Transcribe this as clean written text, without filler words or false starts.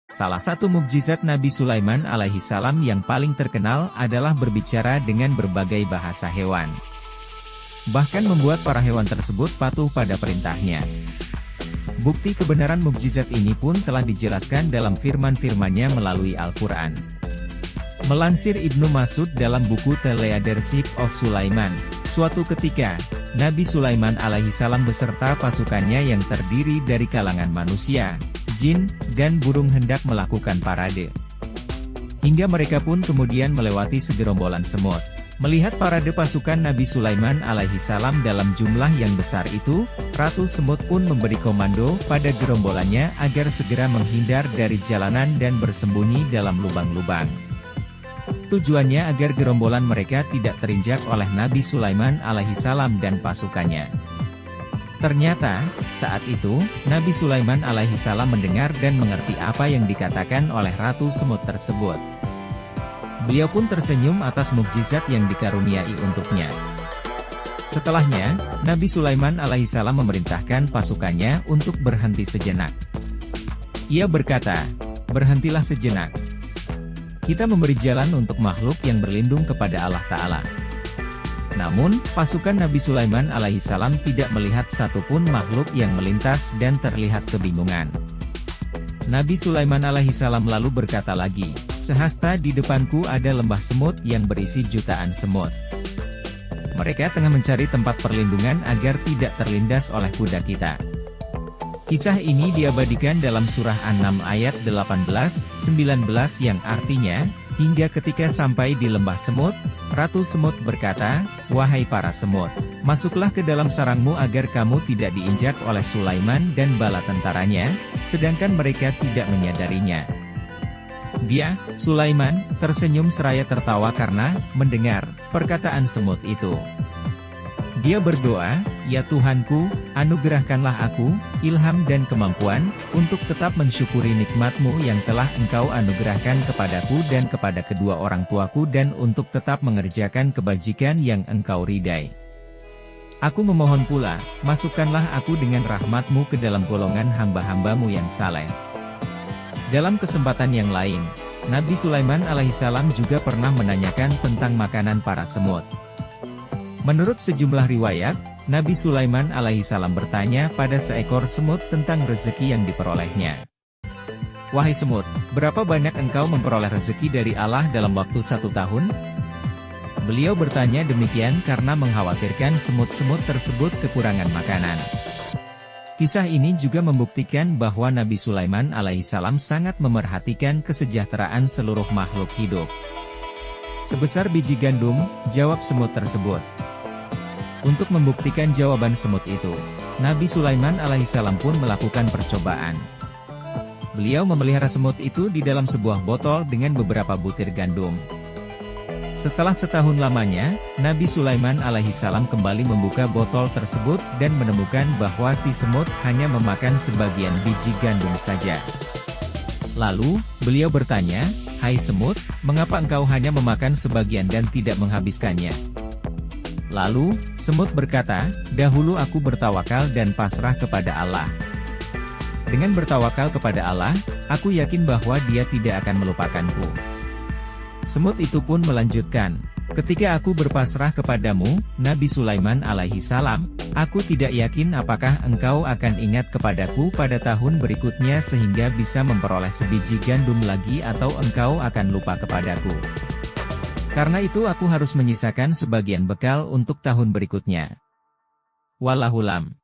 Salah satu mukjizat Nabi Sulaiman alaihi salam yang paling terkenal adalah berbicara dengan berbagai bahasa hewan. Bahkan membuat para hewan tersebut patuh pada perintahnya. Bukti kebenaran mukjizat ini pun telah dijelaskan dalam firman-firmannya melalui Al-Quran. Melansir Ibnu Mas'ud dalam buku The Leadership of Sulaiman, suatu ketika, Nabi Sulaiman alaihi salam beserta pasukannya yang terdiri dari kalangan manusia, jin, dan burung hendak melakukan parade. Hingga mereka pun kemudian melewati segerombolan semut. Melihat parade pasukan Nabi Sulaiman alaihi salam dalam jumlah yang besar itu, Ratu Semut pun memberi komando pada gerombolannya agar segera menghindar dari jalanan dan bersembunyi dalam lubang-lubang. Tujuannya agar gerombolan mereka tidak terinjak oleh Nabi Sulaiman alaihi salam dan pasukannya. Ternyata, saat itu, Nabi Sulaiman alaihi salam mendengar dan mengerti apa yang dikatakan oleh Ratu Semut tersebut. Beliau pun tersenyum atas mukjizat yang dikaruniai untuknya. Setelahnya, Nabi Sulaiman alaihi salam memerintahkan pasukannya untuk berhenti sejenak. Ia berkata, "Berhentilah sejenak. Kita memberi jalan untuk makhluk yang berlindung kepada Allah Ta'ala." Namun, pasukan Nabi Sulaiman alaihi salam tidak melihat satupun makhluk yang melintas dan terlihat kebingungan. Nabi Sulaiman alaihi salam lalu berkata lagi, "Sehasta di depanku ada lembah semut yang berisi jutaan semut. Mereka tengah mencari tempat perlindungan agar tidak terlindas oleh kuda kita." Kisah ini diabadikan dalam surah An-Naml ayat 18-19 yang artinya, hingga ketika sampai di lembah semut, Ratu Semut berkata, "Wahai para semut, masuklah ke dalam sarangmu agar kamu tidak diinjak oleh Sulaiman dan bala tentaranya," sedangkan mereka tidak menyadarinya. Dia, Sulaiman, tersenyum seraya tertawa karena mendengar perkataan semut itu. Dia berdoa, "Ya Tuhanku, anugerahkanlah aku ilham dan kemampuan untuk tetap mensyukuri nikmat-Mu yang telah Engkau anugerahkan kepadaku dan kepada kedua orang tuaku dan untuk tetap mengerjakan kebajikan yang Engkau ridai. Aku memohon pula, masukkanlah aku dengan rahmat-Mu ke dalam golongan hamba-hamba-Mu yang saleh." Dalam kesempatan yang lain, Nabi Sulaiman alaihissalam juga pernah menanyakan tentang makanan para semut. Menurut sejumlah riwayat, Nabi Sulaiman alaihissalam bertanya pada seekor semut tentang rezeki yang diperolehnya. "Wahai semut, berapa banyak engkau memperoleh rezeki dari Allah dalam waktu 1 tahun?" Beliau bertanya demikian karena mengkhawatirkan semut-semut tersebut kekurangan makanan. Kisah ini juga membuktikan bahwa Nabi Sulaiman alaihissalam sangat memerhatikan kesejahteraan seluruh makhluk hidup. "Sebesar biji gandum," jawab semut tersebut. Untuk membuktikan jawaban semut itu, Nabi Sulaiman alaihissalam pun melakukan percobaan. Beliau memelihara semut itu di dalam sebuah botol dengan beberapa butir gandum. Setelah setahun lamanya, Nabi Sulaiman alaihissalam kembali membuka botol tersebut dan menemukan bahwa si semut hanya memakan sebagian biji gandum saja. Lalu, beliau bertanya, "Hai semut, mengapa engkau hanya memakan sebagian dan tidak menghabiskannya?" Lalu, semut berkata, "Dahulu aku bertawakal dan pasrah kepada Allah. Dengan bertawakal kepada Allah, aku yakin bahwa Dia tidak akan melupakanku." Semut itu pun melanjutkan, "Ketika aku berpasrah kepadamu, Nabi Sulaiman alaihi salam, aku tidak yakin apakah engkau akan ingat kepadaku pada tahun berikutnya sehingga bisa memperoleh sebiji gandum lagi atau engkau akan lupa kepadaku. Karena itu aku harus menyisakan sebagian bekal untuk tahun berikutnya. Wallahualam."